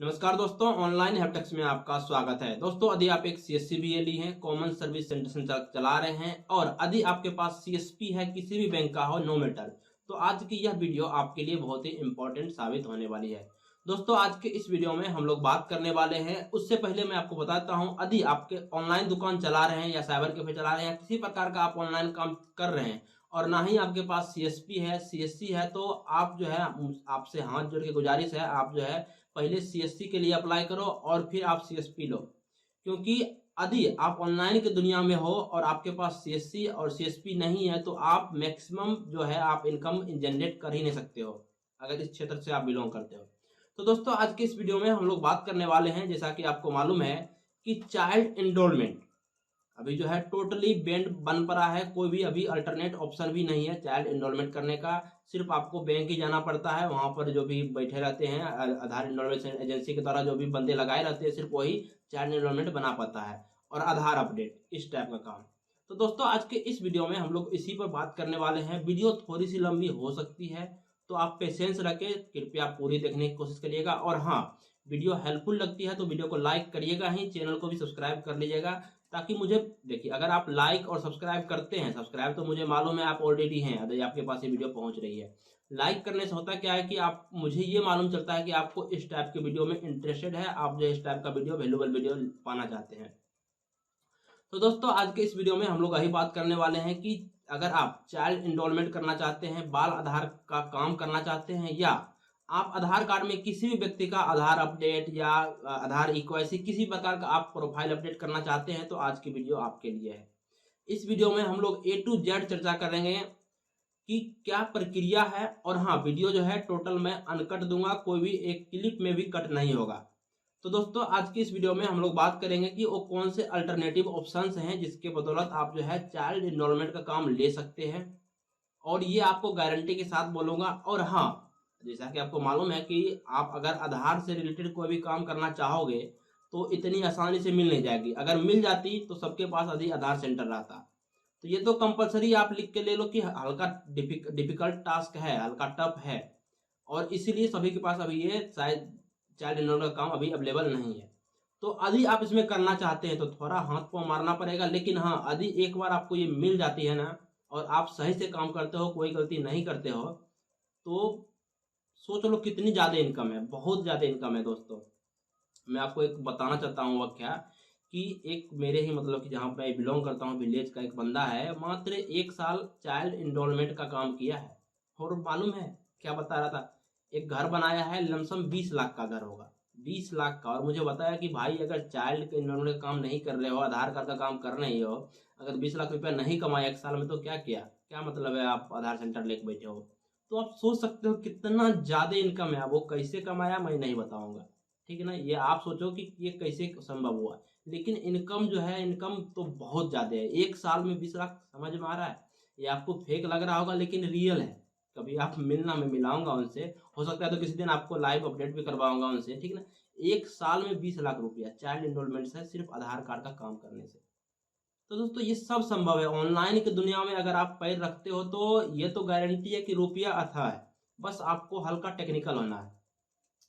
नमस्कार दोस्तों, online helpdesk में आपका स्वागत है। दोस्तों, यदि आप एक सीएससी बीएलई हैं, कॉमन सर्विस सेंटर चला रहे हैं और यदि आपके पास सीएसपी है, किसी भी बैंक का हो, नो मैटर, तो आज की यह वीडियो आपके लिए बहुत ही इंपॉर्टेंट साबित होने वाली है। दोस्तों, आज के इस वीडियो में हम लोग बात करने वाले हैं। उससे पहले मैं आपको बताता हूं, यदि आपके ऑनलाइन दुकान चला रहे हैं या साइबर कैफे चला रहे हैं, किसी प्रकार का आप ऑनलाइन काम कर रहे हैं और ना ही आपके पास सीएसपी है, सीएससी है, तो आप जो है आपसे हाथ जोड़ के गुजारिश है, आप जो है पहले सीएससी के लिए अप्लाई करो और फिर आप सीएसपी लो। क्योंकि यदि आप ऑनलाइन की दुनिया में हो और आपके पास सीएससी और सीएसपी नहीं है, तो आप मैक्सिमम जो है आप इनकम जनरेट कर ही नहीं सकते हो, अगर इस क्षेत्र से आप बिलोंग करते हो। तो दोस्तों, आज के इस वीडियो में हम लोग बात करने वाले हैं, जैसा कि आपको मालूम है कि चाइल्ड एनरोलमेंट अभी जो है टोटली बैंड बन पड़ा है। कोई भी अभी अल्टरनेट ऑप्शन भी नहीं है चाइल्ड एनरोलमेंट करने का। सिर्फ आपको बैंक ही जाना पड़ता है, वहां पर जो भी बैठे रहते हैं आधार एनरोलमेंट एजेंसी के द्वारा जो भी बंदे लगाए रहते हैं, सिर्फ वही चाइल्ड एनरोलमेंट बना पाता है, और आधार अपडेट, इस टाइप का काम। तो दोस्तों, आज के इस वीडियो में हम लोग इसी पर बात करने वाले हैं। वीडियो थोड़ी सी लंबी हो सकती है, तो आप पेशेंस रखें, कृपया पूरी देखने की कोशिश करिएगा। और हाँ, वीडियो हेल्पफुल लगती है तो वीडियो को लाइक करिएगा ही, चैनल को भी सब्सक्राइब कर लीजिएगा, ताकि मुझे देखिए, अगर आप लाइक और सब्सक्राइब करते हैं, सब्सक्राइब तो मुझे मालूम है आप ऑलरेडी हैं, यदि आपके पास ये वीडियो पहुंच रही है। लाइक करने से होता क्या है कि आप, मुझे ये मालूम चलता है कि आपको इस टाइप के वीडियो में इंटरेस्टेड है, आप जो इस टाइप का वीडियो, वैल्यूएबल वीडियो पाना चाहते हैं। तो दोस्तों, आज के इस वीडियो में हम लोग यही बात करने वाले हैं कि अगर आप चाइल्ड एनरोलमेंट करना चाहते हैं, बाल आधार का काम करना चाहते हैं, या आप आधार कार्ड में किसी भी व्यक्ति का आधार अपडेट या आधार इक्वाइसी किसी प्रकार का आप प्रोफाइल अपडेट करना चाहते हैं, तो आज की वीडियो आपके लिए है। इस वीडियो में हम लोग A to Z चर्चा करेंगे कि क्या प्रक्रिया है। और हाँ, वीडियो जो है टोटल मैं अनकट दूंगा, कोई भी एक क्लिप में भी कट नहीं होगा। तो दोस्तों, आज की इस वीडियो में हम लोग बात करेंगे कि वो कौन से अल्टरनेटिव ऑप्शंस हैं जिसके बदौलत आप जो है चाइल्ड एनरोलमेंट का काम ले सकते हैं, और ये आपको गारंटी के साथ बोलूंगा। और हाँ, जैसा कि आपको मालूम है कि आप अगर आधार से रिलेटेड कोई भी काम करना चाहोगे तो इतनी आसानी से मिल नहीं जाएगी। अगर मिल जाती तो सबके पास अभी आधार सेंटर रहता। तो ये तो कंपलसरी आप लिख के ले लो कि हल्का डिफिकल्ट टास्क है, हल्का टफ है, और इसीलिए सभी के पास अभी ये शायद चाइल्ड एनरोलमेंट का काम अभी अवेलेबल नहीं है। तो यदि आप इसमें करना चाहते हैं तो थोड़ा हाथ पांव मारना पड़ेगा, लेकिन हाँ, यदि एक बार आपको ये मिल जाती है ना, और आप सही से काम करते हो, कोई गलती नहीं करते हो, तो सोच लो कितनी ज्यादा इनकम है, बहुत ज्यादा इनकम है। दोस्तों, मैं आपको एक बताना चाहता हूँ वाक्या कि एक मेरे ही मतलब कि जहाँ मैं बिलोंग करता हूँ, विलेज का एक बंदा है, मात्र 1 साल चाइल्ड एनरोलमेंट का काम किया है, और मालूम है क्या बता रहा था, एक घर बनाया है, लमसम 20 लाख का घर होगा, 20 लाख का। और मुझे बताया कि भाई, अगर चाइल्ड एनरोलमेंट का काम नहीं कर रहे हो, आधार कार्ड का काम कर रहे हो, अगर 20 लाख रुपया नहीं कमाया 1 साल में, तो क्या किया, क्या मतलब है आप आधार सेंटर लेके बैठे हो। तो आप सोच सकते हो कितना ज्यादा इनकम है। वो कैसे कमाया मैं नहीं बताऊंगा, ठीक है ना, ये आप सोचो कि ये कैसे संभव हुआ। लेकिन इनकम जो है, इनकम तो बहुत ज्यादा है। 1 साल में 20 लाख, समझ में आ रहा है। ये आपको फेक लग रहा होगा लेकिन रियल है। कभी आप मिलना, मैं मिलाऊंगा उनसे, हो सकता है तो किसी दिन आपको लाइव अपडेट भी करवाऊंगा उनसे, ठीक है ना। 1 साल में 20 लाख रुपया चाइल्ड एनरोलमेंट से, सिर्फ आधार कार्ड का काम करने से। तो दोस्तों, ये सब संभव है ऑनलाइन की दुनिया में। अगर आप पैर रखते हो तो ये तो गारंटी है कि रुपया अथा है, बस आपको हल्का टेक्निकल होना है।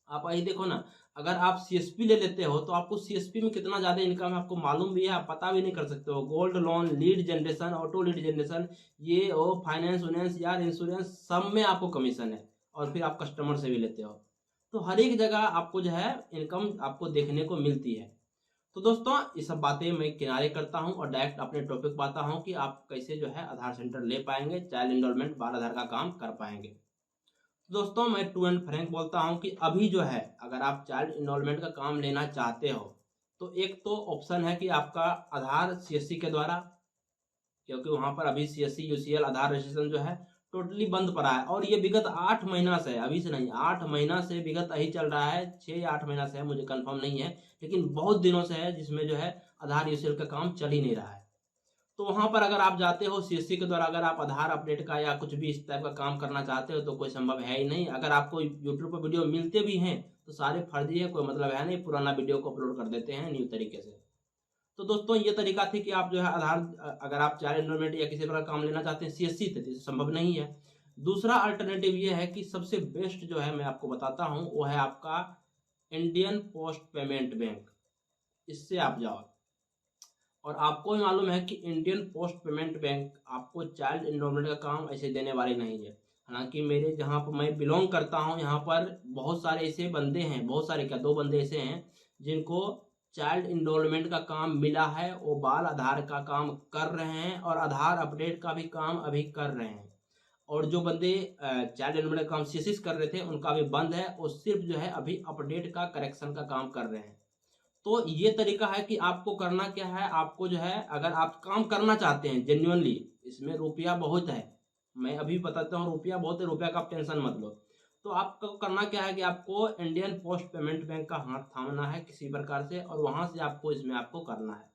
आप आई देखो ना, अगर आप सीएसपी ले लेते हो तो आपको सीएसपी में कितना ज्यादा इनकम है आपको मालूम भी है, आप पता भी नहीं कर सकते हो। Gold loan, lead generation, auto lead generation, ये वो फाइनेंस वाइनेंस यार, इंश्योरेंस, सब में आपको कमीशन है, और फिर आप कस्टमर से भी लेते हो। तो हर एक जगह आपको जो है इनकम आपको देखने को मिलती है। तो दोस्तों, ये सब बातें मैं किनारे करता हूं और डायरेक्ट अपने टॉपिक पर आता हूं कि आप कैसे जो है आधार सेंटर ले पाएंगे, चाइल्ड एनरोलमेंट, बाल आधार का काम कर पाएंगे। तो दोस्तों, मैं टू एंड फ्रैंक बोलता हूं कि अभी जो है, अगर आप चाइल्ड एनरोलमेंट का काम लेना चाहते हो, तो एक तो ऑप्शन है कि आपका आधार सीएससी के द्वारा, क्योंकि वहां पर अभी सीएससी यूसीएल आधार रजिस्ट्रेशन जो है टोटली बंद पड़ा है, और ये विगत 8 महीना से, अभी से नहीं, 8 महीना से विगत यही चल रहा है, 6 या 8 महीना से है, मुझे कंफर्म नहीं है, लेकिन बहुत दिनों से है, जिसमें जो है आधार यूसीएल का काम चल ही नहीं रहा है। तो वहां पर अगर आप जाते हो सीएससी के द्वारा, अगर आप आधार अपडेट का या कुछ भी इस टाइप का काम करना चाहते हो, तो कोई संभव है ही नहीं। अगर आपको यूट्यूब पर वीडियो मिलते भी हैं तो सारे फर्जी है, कोई मतलब है नहीं, पुराना वीडियो को अपलोड कर देते हैं न्यू तरीके से। तो दोस्तों, ये तरीका थी कि आप जो है आधार, अगर आप चाइल्ड एनरोलमेंट या किसी प्रकार काम लेना चाहते हैं सीएससी थे, तो संभव नहीं है। दूसरा अल्टरनेटिव ये है कि सबसे बेस्ट जो है मैं आपको बताता हूं, वो है आपका इंडियन पोस्ट पेमेंट बैंक, इससे आप जाओ। और आपको भी मालूम है कि इंडियन पोस्ट पेमेंट बैंक आपको चाइल्ड इनरोलमेंट का काम ऐसे देने वाली नहीं है। हालांकि मेरे जहाँ पर मैं बिलोंग करता हूँ यहाँ पर बहुत सारे ऐसे बंदे हैं, बहुत सारे क्या, 2 बंदे ऐसे हैं जिनको चाइल्ड इनरोलमेंट का काम मिला है। वो बाल आधार का काम कर रहे हैं और आधार अपडेट का भी काम अभी कर रहे हैं। और जो बंदे चाइल्ड इनरोलमेंट का काम सीसीस कर रहे थे उनका भी बंद है, वो सिर्फ जो है अभी अपडेट का करेक्शन का काम कर रहे हैं। तो ये तरीका है कि आपको करना क्या है। आपको जो है अगर आप काम करना चाहते हैं जेन्युइनली, इसमें रुपया बहुत है, मैं अभी बताता हूँ, रुपया बहुत है, रुपया का आप टेंशन मत लो। तो आपको करना क्या है कि आपको इंडियन पोस्ट पेमेंट बैंक का हाथ थामना है किसी प्रकार से, और वहां से आपको इसमें आपको करना है।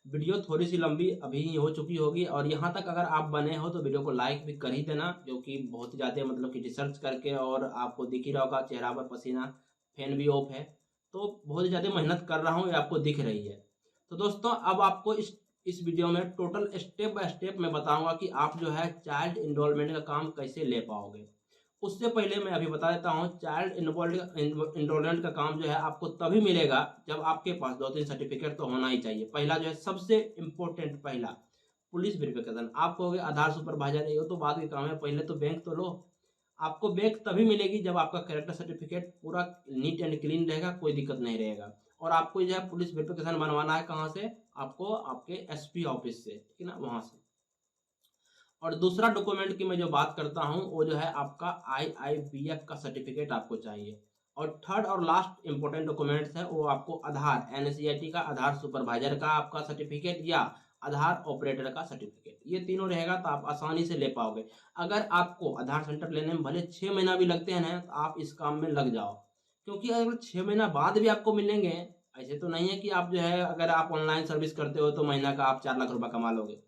वीडियो थोड़ी सी लंबी अभी ही हो चुकी होगी, और यहाँ तक अगर आप बने हो तो वीडियो को लाइक भी कर ही देना, क्योंकि बहुत ज़्यादा मतलब कि रिसर्च करके, और आपको दिख ही रहा होगा चेहरा पर पसीना, फैन भी ऑफ है, तो बहुत ज़्यादा मेहनत कर रहा हूँ, ये आपको दिख रही है। तो दोस्तों अब आपको इस वीडियो में टोटल स्टेप बाय स्टेप मैं बताऊंगा कि आप जो है चाइल्ड इनरोलमेंट का काम कैसे ले पाओगे। उससे पहले मैं अभी बता देता हूँ, चाइल्ड इनरोलमेंट का काम जो है आपको तभी मिलेगा जब आपके पास 2-3 सर्टिफिकेट तो होना ही चाहिए। पहला जो है सबसे इम्पोर्टेंट, पहला पुलिस वेरिफिकेशन। आप कहोगे आधार सुपरवाइजर, ये तो बाद के काम है, पहले तो बैंक तो लो। आपको बैंक तभी मिलेगी जब आपका कैरेक्टर सर्टिफिकेट पूरा नीट एंड क्लीन रहेगा, कोई दिक्कत नहीं रहेगा। और आपको जो है पुलिस वेरिफिकेशन बनवाना है कहाँ से, आपको आपके एसपी ऑफिस से, ठीक है ना, वहां से। और दूसरा डॉक्यूमेंट की मैं जो बात करता हूँ वो जो है आपका IIBF का सर्टिफिकेट आपको चाहिए। और थर्ड और लास्ट इंपॉर्टेंट डॉक्यूमेंट्स है वो आपको आधार, NSEIT का आधार सुपरवाइजर का आपका सर्टिफिकेट या आधार ऑपरेटर का सर्टिफिकेट, ये तीनों रहेगा तो आप आसानी से ले पाओगे। अगर आपको आधार सेंटर लेने में भले 6 महीना भी लगते हैं ना, तो आप इस काम में लग जाओ, क्योंकि अगर 6 महीना बाद भी आपको मिलेंगे, ऐसे तो नहीं है कि आप जो है अगर आप ऑनलाइन सर्विस करते हो तो महीना का आप 4 लाख रुपए कमा लोगे,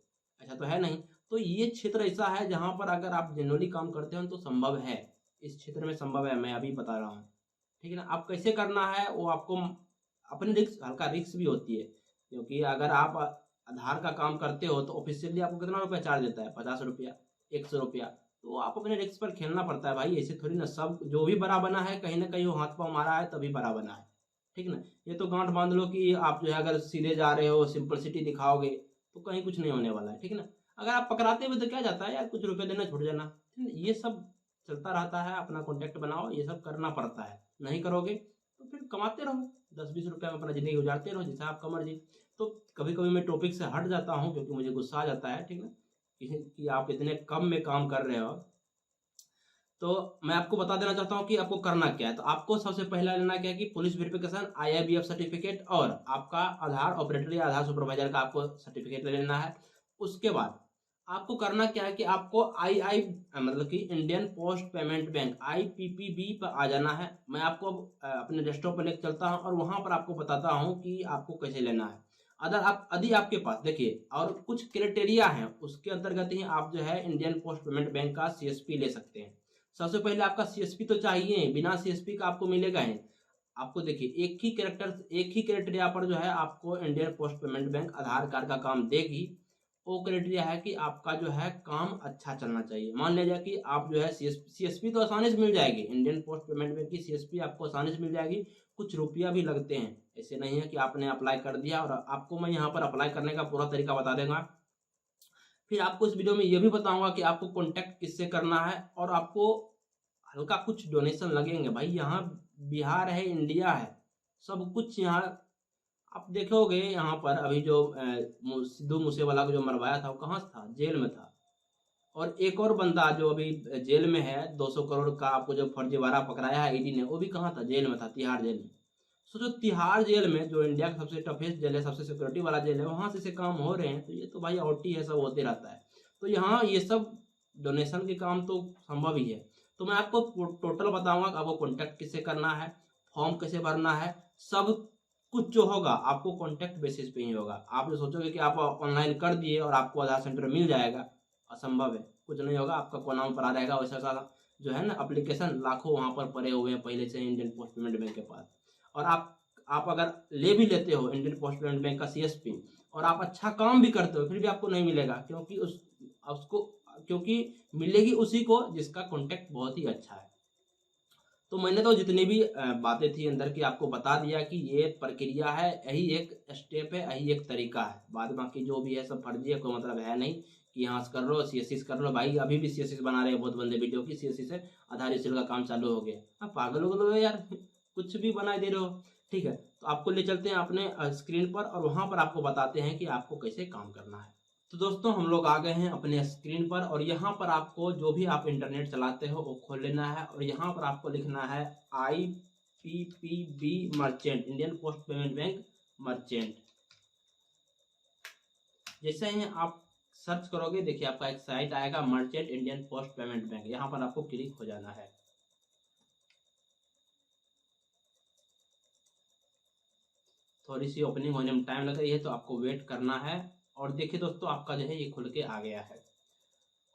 ऐसा तो है नहीं। तो ये क्षेत्र ऐसा है जहां पर अगर आप जेनुअली काम करते हो तो संभव है, इस क्षेत्र में संभव है, मैं अभी बता रहा हूँ, ठीक है ना। अब कैसे करना है वो आपको अपनी रिस्क, हल्का रिस्क भी होती है, क्योंकि अगर आप आधार का काम करते हो तो ऑफिशियली आपको कितना रुपया चार्ज देता है, 50 रुपया, 100 रुपया। तो आप अपने रिस्क पर खेलना पड़ता है भाई, ऐसे थोड़ी ना सब जो भी बड़ा बना है कहीं ना कहीं वो हाथ पाँव मारा है तभी बड़ा बना है, ठीक ना। ये तो गांठ बांध लो कि आप जो है अगर सीधे जा रहे हो, सिंपलिसिटी दिखाओगे तो कहीं कुछ नहीं होने वाला है, ठीक है ना। अगर आप पकड़ाते हुए तो क्या जाता है यार, कुछ रुपए देना छूट जाना, ठीक है? ये सब चलता रहता है, अपना कॉन्टेक्ट बनाओ, ये सब करना पड़ता है। नहीं करोगे तो फिर कमाते रहो 10-20 रुपया में अपना जिंदगी गुजारते रहो जैसा आपका मर्जी। तो कभी कभी मैं टॉपिक से हट जाता हूँ क्योंकि मुझे गुस्सा आ जाता है, ठीक है, कि आप इतने कम में काम कर रहे हो। तो मैं आपको बता देना चाहता हूँ कि आपको करना क्या है। तो आपको सबसे पहला लेना क्या है कि पुलिस वेरिफिकेशन, IIBF सर्टिफिकेट और आपका आधार ऑपरेटर या आधार सुपरवाइजर का आपको सर्टिफिकेट ले लेना है। उसके बाद आपको करना क्या है कि आपको मतलब कि Indian post payment bank IPPB पर आ जाना है। मैं आपको अपने डेस्कटॉप पर लेकर चलता हूँ और वहां पर आपको बताता हूँ कि आपको कैसे लेना है। अगर यदि आपके पास देखिए और कुछ क्राइटेरिया है, उसके अंतर्गत ही आप जो है इंडियन पोस्ट पेमेंट बैंक का CSP ले सकते हैं। सबसे पहले आपका CSP तो चाहिए, बिना CSP का आपको मिलेगा ही। आपको देखिए एक ही क्राइटेरिया पर जो है आपको इंडियन पोस्ट पेमेंट बैंक आधार कार्ड का काम देगी। वो क्राइटेरिया है कि आपका जो है काम अच्छा चलना चाहिए। मान लीजिए कि आप जो है CSP तो आसानी से मिल जाएगी, इंडियन पोस्ट पेमेंट बैंक की CSP आपको आसानी से मिल जाएगी। कुछ रुपया भी लगते हैं, ऐसे नहीं है कि आपने अप्लाई कर दिया। और आपको मैं यहाँ पर अप्लाई करने का पूरा तरीका बता देगा। फिर आपको इस वीडियो में ये भी बताऊंगा कि आपको कॉन्टैक्ट किससे करना है, और आपको हल्का कुछ डोनेशन लगेंगे भाई। यहाँ बिहार है, इंडिया है, सब कुछ यहाँ आप देखोगे। यहाँ पर अभी जो सिद्धू मूसेवाला को जो मरवाया था वो कहाँ था, जेल में था। और एक और बंदा जो अभी जेल में है, 200 करोड़ का आपको जो फर्जीवाड़ा पकड़ाया है ईडी ने, वो भी कहाँ था, जेल में था, तिहाड़ जेल में। सोचो तिहाड़ जेल में, जो इंडिया का सबसे टफेस्ट जेल है, सबसे सिक्योरिटी वाला जेल है, वहां से काम हो रहे हैं। तो ये तो भाई OT है, सब होते रहता है। तो यहाँ ये सब डोनेशन के काम तो संभव ही है। तो मैं आपको टोटल बताऊंगा कि आपको कॉन्टैक्ट किससे करना है, फॉर्म कैसे भरना है, सब कुछ जो होगा आपको कॉन्टैक्ट बेसिस पे ही होगा। आप जो सोचोगे कि आप ऑनलाइन कर दिए और आपको आधार सेंटर मिल जाएगा, असंभव है, कुछ नहीं होगा। आपका कोई नाम पर आ रहेगा, वैसा जो है ना एप्लीकेशन लाखों वहां पर पड़े हुए हैं पहले से इंडियन पोस्ट पेमेंट बैंक के पास। और आप अगर ले भी लेते हो इंडियन पोस्ट पेमेंट बैंक का CSP और आप अच्छा काम भी करते हो, फिर भी आपको नहीं मिलेगा, क्योंकि उसको क्योंकि मिलेगी उसी को जिसका कॉन्टैक्ट बहुत ही अच्छा है। तो मैंने तो जितनी भी बातें थी अंदर की आपको बता दिया कि ये प्रक्रिया है, यही एक स्टेप है, यही एक तरीका है। बाद बाकी जो भी है सब फर्जी है, कोई मतलब है नहीं कि यहाँ से कर लो CSC कर लो। भाई अभी भी CSC बना रहे हैं बहुत बंदे वीडियो की, CSC से आधार रीसेल का काम चालू हो गया। आप पागल हो गए यार कुछ भी बना दे रहे हो। ठीक है, तो आपको ले चलते हैं अपने स्क्रीन पर और वहां पर आपको बताते हैं कि आपको कैसे काम करना है। तो दोस्तों हम लोग आ गए हैं अपने स्क्रीन पर और यहाँ पर आपको जो भी आप इंटरनेट चलाते हो वो खोल लेना है और यहाँ पर आपको लिखना है IPPB merchant, Indian post payment bank merchant. जैसे ही आप सर्च करोगे देखिए आपका एक साइट आएगा merchant Indian post payment bank, यहाँ पर आपको क्लिक हो जाना है। थोड़ी सी ओपनिंग होने में टाइम लग रही है तो आपको वेट करना है। और देखिए दोस्तों आपका जो है ये खुल के आ गया है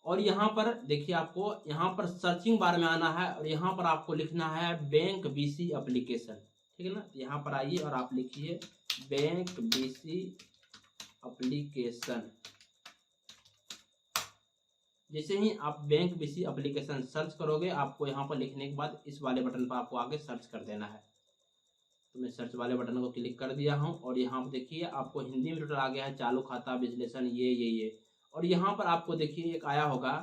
और यहाँ पर देखिए आपको यहाँ पर सर्चिंग बार में आना है और यहाँ पर आपको लिखना है बैंक BC एप्लीकेशन। ठीक है ना, यहाँ पर आइए और आप लिखिए बैंक BC एप्लीकेशन। जैसे ही आप बैंक BC एप्लीकेशन सर्च करोगे आपको यहाँ पर लिखने के बाद इस वाले बटन पर आपको आगे सर्च कर देना है। तो मैं सर्च वाले बटन को क्लिक कर दिया हूँ और यहाँ पर देखिए आपको हिंदी में टोटल आ गया है चालू खाता विश्लेषण ये। और यहाँ पर आपको देखिए एक आया होगा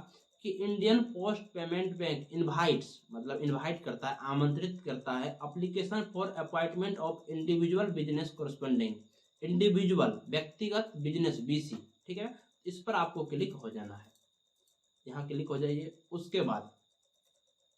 कि Indian post payment bank invites, मतलब इनवाइट करता है, आमंत्रित करता है application for appointment of individual business corresponding, individual व्यक्तिगत बिजनेस BC। ठीक है, इस पर आपको क्लिक हो जाना है, यहाँ क्लिक हो जाइए। उसके बाद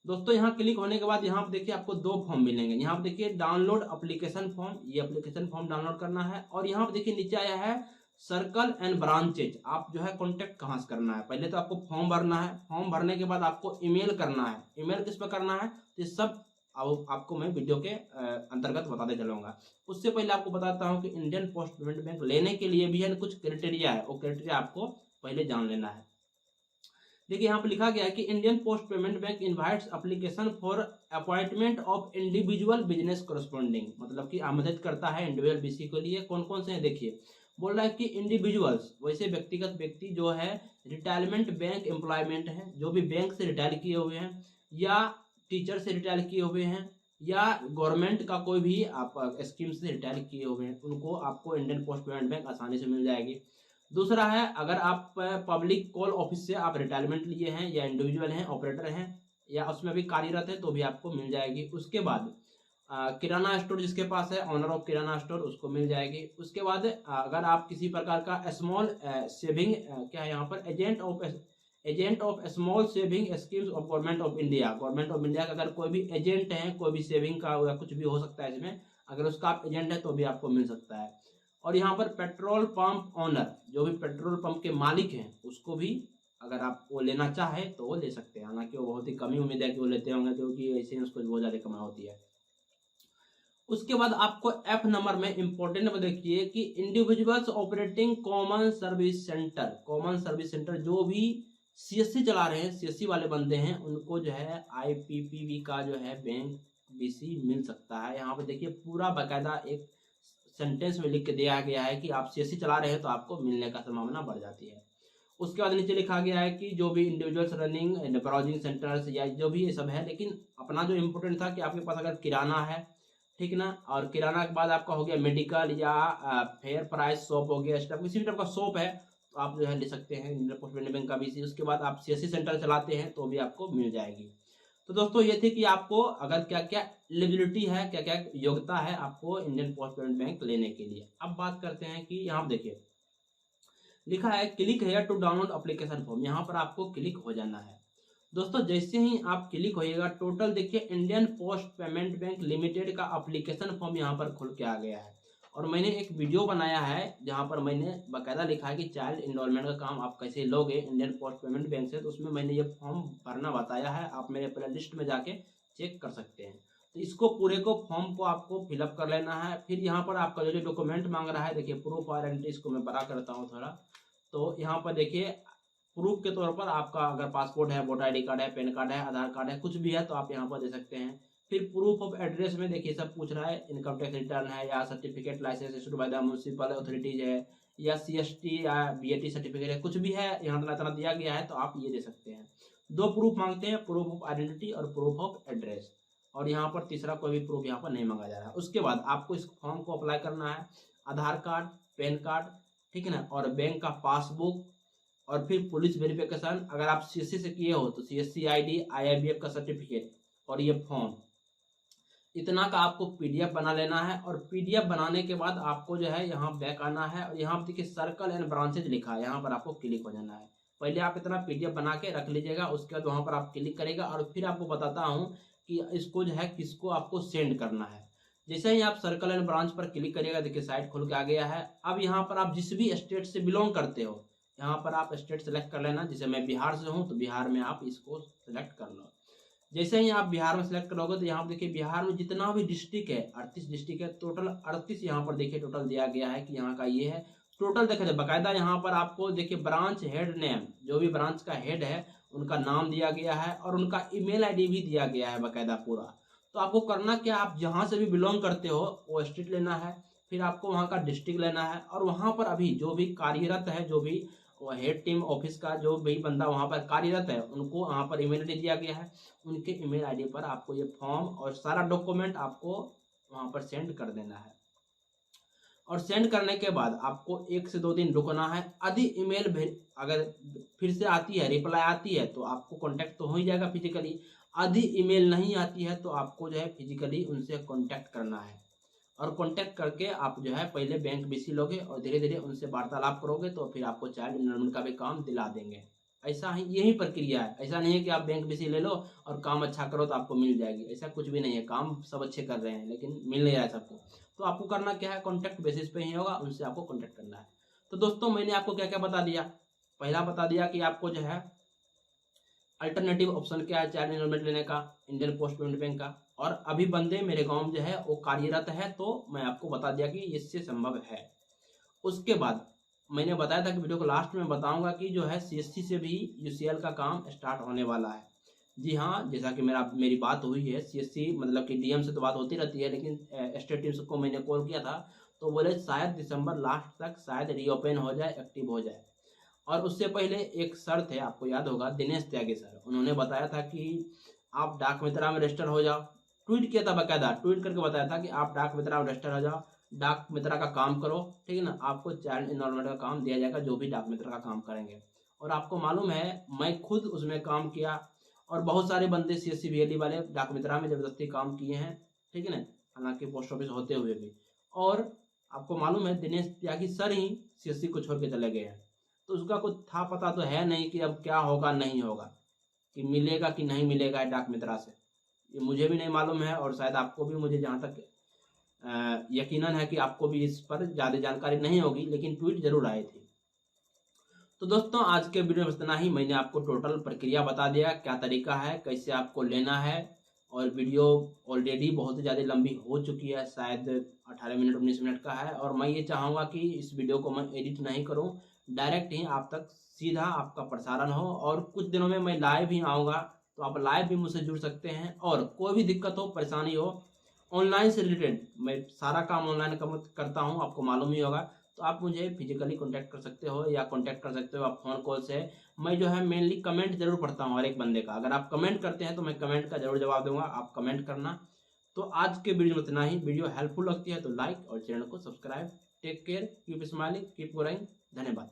दोस्तों यहाँ क्लिक होने के बाद यहाँ पर देखिए आपको दो फॉर्म मिलेंगे। यहाँ पर देखिए डाउनलोड एप्लीकेशन फॉर्म, ये एप्लीकेशन फॉर्म डाउनलोड करना है और यहाँ पर देखिए नीचे आया है सर्कल एंड ब्रांचेज। आप जो है कांटेक्ट कहाँ से करना है, पहले तो आपको फॉर्म भरना है, फॉर्म भरने के बाद आपको ईमेल करना है। ईमेल किस पर करना है तो ये सब आपको मैं वीडियो के अंतर्गत बताते चलूंगा। उससे पहले आपको बताता हूँ कि इंडियन पोस्ट पेमेंट बैंक लेने के लिए भी है कुछ क्राइटेरिया है, वो क्राइटेरिया आपको पहले जान लेना है। देखिए यहाँ पे लिखा गया है कि Indian post payment bank invites application for appointment of individual business corresponding, मतलब कि आमंत्रित करता है इंडिविजुअल BC के लिए। कौन कौन से हैं देखिए, बोल रहा है कि इंडिविजुअल्स वैसे व्यक्तिगत व्यक्ति जो है, रिटायरमेंट बैंक एम्प्लॉयमेंट है, जो भी बैंक से रिटायर किए हुए हैं या टीचर से रिटायर किए हुए हैं या गवर्नमेंट का कोई भी आप स्कीम से रिटायर किए हुए हैं, उनको आपको इंडियन पोस्ट पेमेंट बैंक आसानी से मिल जाएगी। दूसरा है अगर आप पब्लिक कॉल ऑफिस से आप रिटायरमेंट लिए हैं या इंडिविजुअल हैं, ऑपरेटर हैं या उसमें भी कार्यरत है तो भी आपको मिल जाएगी। उसके बाद किराना स्टोर जिसके पास है, ऑनर ऑफ किराना स्टोर, उसको मिल जाएगी। उसके बाद अगर आप किसी प्रकार का स्मॉल सेविंग क्या है यहाँ पर agent of small saving schemes of government of India, government of India का अगर कोई भी एजेंट है, कोई भी सेविंग का या कुछ भी हो सकता है इसमें, अगर उसका आप एजेंट है तो भी आपको मिल सकता है। और यहाँ पर पेट्रोल पंप ऑनर, जो भी पेट्रोल पंप के मालिक हैं, उसको भी अगर आप वो लेना चाहे तो वो ले सकते हैं। हालांकि वो बहुत ही कम ही उम्मीद है कि वो लेते होंगे क्योंकि ऐसे ही उसको बहुत ज़्यादा कमाई होती है। उसके बाद आपको F नंबर में इंपॉर्टेंट में देखिए कि individuals operating common service centre, common service centre जो भी CSC चला रहे हैं, CSC वाले बंदे हैं, उनको जो है IPPB का जो है बैंक BC मिल सकता है। यहाँ पे देखिए पूरा बाकायदा एक सेंटेंस में लिख के दिया गया है कि आप CSC चला रहे हैं तो आपको मिलने का संभावना बढ़ जाती है। उसके बाद नीचे लिखा गया है कि जो भी इंडिविजुअल्स रनिंग ब्राउजिंग सेंटर्स या जो भी ये सब है, लेकिन अपना जो इम्पोर्टेंट था कि आपके पास अगर किराना है, ठीक ना, और किराना के बाद आपका हो गया मेडिकल या फेयर प्राइस शॉप हो गया, इस टाइप किसी भी टाइप का शॉप है तो आप जो है ले सकते हैं इंडियन पोस्ट पेमेंट बैंक का BC। उसके बाद आप CSC सेंटर चलाते हैं तो भी आपको मिल जाएगी। तो दोस्तों ये थे कि आपको अगर क्या क्या एलिजिबिलिटी है, क्या क्या योग्यता है आपको इंडियन पोस्ट पेमेंट बैंक लेने के लिए। अब बात करते हैं कि यहाँ देखिए लिखा है click here to download application form, यहाँ पर आपको क्लिक हो जाना है। दोस्तों जैसे ही आप क्लिक होइएगा टोटल देखिए Indian post payment bank limited का एप्लीकेशन फॉर्म यहाँ पर खुल के आ गया है। और मैंने एक वीडियो बनाया है जहाँ पर मैंने बाकायदा लिखा है कि चाइल्ड इनरोलमेंट का काम आप कैसे लोगे इंडियन पोस्ट पेमेंट बैंक से, तो उसमें मैंने ये फॉर्म भरना बताया है, आप मेरे प्ले लिस्ट में जाके चेक कर सकते हैं। तो इसको पूरे को फॉर्म को आपको फिलअप कर लेना है। फिर यहाँ पर आपका जो डॉक्यूमेंट मांग रहा है, देखिए प्रूफ और आइडेंटिटी, इसको मैं बड़ा करता हूँ थोड़ा। तो यहाँ पर देखिए प्रूफ के तौर पर आपका अगर पासपोर्ट है, वोटर ID कार्ड है, पैन कार्ड है, आधार कार्ड है, कुछ भी है तो आप यहाँ पर दे सकते हैं। फिर प्रूफ ऑफ एड्रेस में देखिए सब पूछ रहा है, इनकम टैक्स रिटर्न है या certificate license issued by the municipal authorities है या CST या BAT सर्टिफिकेट है, कुछ भी है यहाँ इतना दिया गया है तो आप ये दे सकते हैं। दो प्रूफ मांगते हैं, प्रूफ ऑफ आइडेंटिटी और प्रूफ ऑफ एड्रेस। और यहाँ पर तीसरा कोई भी प्रूफ यहाँ पर नहीं मांगा जा रहा है। उसके बाद आपको इस फॉर्म को अप्लाई करना है, आधार कार्ड, पैन कार्ड, ठीक है ना, और बैंक का पासबुक, और फिर पुलिस वेरिफिकेशन, अगर आप सीएससी से किए हो तो सीएससी आईडी, आईआईबीएफ का सर्टिफिकेट और ये फॉर्म, इतना का आपको पीडीएफ बना लेना है। और पीडीएफ बनाने के बाद आपको जो है यहाँ बैक आना है और यहाँ पर देखिए सर्कल एंड ब्रांचेज लिखा है, यहाँ पर आपको क्लिक हो जाना है। पहले आप इतना पीडीएफ बना के रख लीजिएगा, उसके बाद वहाँ पर आप क्लिक करेगा और फिर आपको बताता हूँ कि इसको जो है किसको आपको सेंड करना है। जैसे ही आप सर्कल एंड ब्रांच पर क्लिक करिएगा, देखिए साइट खुल के आ गया है। अब यहाँ पर आप जिस भी स्टेट से बिलोंग करते हो, यहाँ पर आप स्टेट सेलेक्ट कर लेना। जैसे मैं बिहार से हूँ तो बिहार में आप इसको सेलेक्ट कर लो। जैसे ही आप बिहार में सेलेक्ट करोगे तो यहाँ पर देखिए बिहार में जितना भी डिस्ट्रिक्ट है, 38 डिस्ट्रिक्ट है, टोटल 38 यहाँ पर देखिए टोटल दिया गया है कि यहाँ का ये है टोटल। देखिए बाकायदा यहाँ पर आपको देखिए ब्रांच हेड नेम, जो भी ब्रांच का हेड है उनका नाम दिया गया है और उनका ईमेल आईडी भी दिया गया है बाकायदा पूरा। तो आपको करना क्या, आप जहाँ से भी बिलोंग करते हो वो स्टेट लेना है, फिर आपको वहाँ का डिस्ट्रिक्ट लेना है और वहाँ पर अभी जो भी कार्यरत है, जो भी हेड टीम ऑफिस का जो भी बंदा वहाँ पर कार्यरत है, उनको वहाँ पर ईमेल आईडी दिया गया है, उनके ईमेल आईडी पर आपको ये फॉर्म और सारा डॉक्यूमेंट आपको वहाँ पर सेंड कर देना है। और सेंड करने के बाद आपको 1 से 2 दिन रुकना है। यदि ईमेल अगर फिर से आती है, रिप्लाई आती है, तो आपको कांटेक्ट तो हो ही जाएगा फिजिकली। यदि ईमेल नहीं आती है तो आपको जो है फिजिकली उनसे कांटेक्ट करना है और कांटेक्ट करके आप जो है पहले बैंक बीसी लोगे और धीरे धीरे उनसे वार्तालाप करोगे तो फिर आपको चाइल्ड एनरोलमेंट का भी काम दिला देंगे। ऐसा ही यही प्रक्रिया है। ऐसा नहीं है कि आप बैंक बीसी ले लो और काम अच्छा करो तो आपको मिल जाएगी, ऐसा कुछ भी नहीं है। काम सब अच्छे कर रहे हैं लेकिन मिल नहीं रहा है सबको। तो आपको करना क्या है, कॉन्टैक्ट बेसिस पे ही होगा, उनसे आपको कॉन्टैक्ट करना है। तो दोस्तों मैंने आपको क्या क्या बता दिया। पहला बता दिया कि आपको जो है अल्टरनेटिव ऑप्शन क्या है चाइल्ड एनरोलमेंट लेने का, इंडियन पोस्ट पेमेंट बैंक का। और अभी बंदे मेरे गांव में जो है वो कार्यरत है, तो मैं आपको बता दिया कि इससे संभव है। उसके बाद मैंने बताया था कि वीडियो को लास्ट में बताऊंगा कि जो है सीएससी से भी यूसीएल का काम स्टार्ट होने वाला है। जी हाँ, जैसा कि मेरी बात हुई है सीएससी मतलब कि डीएम से तो बात होती रहती है, लेकिन स्टेट टीम्स को मैंने कॉल किया था तो बोले शायद दिसंबर लास्ट तक शायद रीओपन हो जाए, एक्टिव हो जाए। और उससे पहले एक सर थे, आपको याद होगा, दिनेश त्यागी सर, उन्होंने बताया था कि आप डाक मित्रा में रजिस्टर हो जाओ। ट्वीट किया था बाकायदा, ट्वीट करके बताया था कि आप डाक मित्रा में रजिस्टर हो जाओ, डाक मित्रा का काम करो, ठीक है ना, आपको चाइल्ड एनरोलमेंट का काम दिया जाएगा, जो भी डाक मित्रा का काम करेंगे। और आपको मालूम है मैं खुद उसमें काम किया और बहुत सारे बंदे सीएससी बीएलई वाले डाक मित्रा में जबरदस्ती काम किए हैं, ठीक है ना, हालांकि पोस्ट ऑफिस होते हुए भी। और आपको मालूम है दिनेश त्यागी सर ही सीएससी को छोड़ के चले गए हैं, तो उसका कुछ था पता तो है नहीं कि अब क्या होगा नहीं होगा, कि मिलेगा कि नहीं मिलेगा डाक मित्रा से, ये मुझे भी नहीं मालूम है। और शायद आपको भी, मुझे जहाँ तक यकीनन है कि आपको भी इस पर ज़्यादा जानकारी नहीं होगी, लेकिन ट्वीट जरूर आए थे। तो दोस्तों आज के वीडियो में इतना ही। मैंने आपको टोटल प्रक्रिया बता दिया, क्या तरीका है, कैसे आपको लेना है। और वीडियो ऑलरेडी बहुत ज़्यादा लंबी हो चुकी है, शायद 18 मिनट 19 मिनट का है। और मैं ये चाहूँगा कि इस वीडियो को मैं एडिट नहीं करूँ, डायरेक्ट ही आप तक सीधा आपका प्रसारण हो। और कुछ दिनों में मैं लाइव ही आऊँगा, तो आप लाइव भी मुझसे जुड़ सकते हैं। और कोई भी दिक्कत हो, परेशानी हो, ऑनलाइन से रिलेटेड, मैं सारा काम ऑनलाइन करता हूँ, आपको मालूम ही होगा। तो आप मुझे फिजिकली कांटेक्ट कर सकते हो या कांटेक्ट कर सकते हो आप फ़ोन कॉल से। मैं जो है मेनली कमेंट जरूर पढ़ता हूँ हर एक बंदे का। अगर आप कमेंट करते हैं तो मैं कमेंट का जरूर जवाब दूंगा, आप कमेंट करना। तो आज के वीडियो में इतना ही। वीडियो हेल्पफुल लगती है तो लाइक और चैनल को subscribe. Take care, keep smiling, keep growing. धन्यवाद।